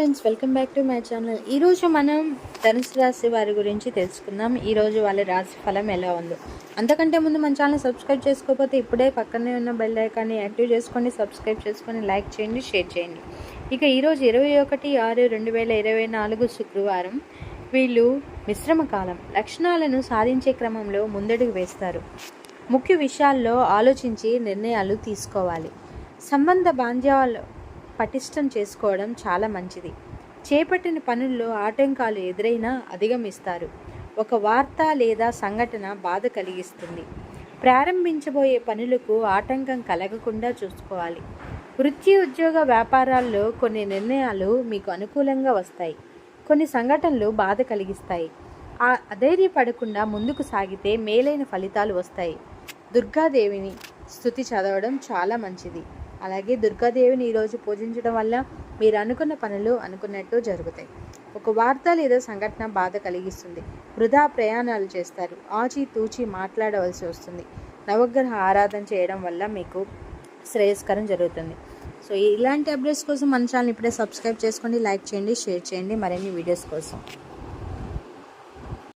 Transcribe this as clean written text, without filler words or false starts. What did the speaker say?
Friends, welcome back to my channel. ఈరోజు మనం ధనుసు రాశి వారి గురించి తెలుసుకుందాం. ఈరోజు వాళ్ళ రాశి ఫలం ఎలా ఉందో. అంతకంటే ముందు మన ఛానల్ సబ్స్క్రైబ్ చేసుకోకపోతే ఇప్పుడే పక్కనే ఉన్న బెల్ ఐకాన్ని యాక్టివ్ చేసుకోండి, సబ్స్క్రైబ్ చేసుకొని లైక్ చేయండి, షేర్ చేయండి. ఇక ఈరోజు 21/6/2024 శుక్రవారం. వీళ్ళు మిశ్రమ కాలం లక్షణాలను సాధించే క్రమంలో ముందడుగు వేస్తారు. ముఖ్య విషయాల్లో ఆలోచించి నిర్ణయాలు తీసుకోవాలి. సంబంధ బాంధ్యాలు పటిష్టం చేసుకోవడం చాలా మంచిది. చేపట్టిన పనుల్లో ఆటంకాలు ఎదురైనా అధిగమిస్తారు. ఒక వార్త లేదా సంఘటన బాధ కలిగిస్తుంది. ప్రారంభించబోయే పనులకు ఆటంకం కలగకుండా చూసుకోవాలి. వృత్తి, ఉద్యోగ, వ్యాపారాల్లో కొన్ని నిర్ణయాలు మీకు అనుకూలంగా వస్తాయి. కొన్ని సంఘటనలు బాధ కలిగిస్తాయి. అధైర్యపడకుండా ముందుకు సాగితే మేలైన ఫలితాలు వస్తాయి. దుర్గాదేవిని స్తుతి చదవడం చాలా మంచిది. అలాగే దుర్గాదేవిని ఈరోజు పూజించడం వల్ల మీరు అనుకున్న పనులు అనుకున్నట్టు జరుగుతాయి. ఒక వార్త లేదా సంఘటన బాధ కలిగిస్తుంది. వృధా ప్రయాణాలు చేస్తారు. ఆచితూచి మాట్లాడవలసి వస్తుంది. నవగ్రహ ఆరాధన చేయడం వల్ల మీకు శ్రేయస్కరం జరుగుతుంది. సో ఇలాంటి అప్డేట్స్ కోసం మన ఛానల్ ఇప్పుడే సబ్స్క్రైబ్ చేసుకోండి, లైక్ చేయండి, షేర్ చేయండి మరిన్ని వీడియోస్ కోసం.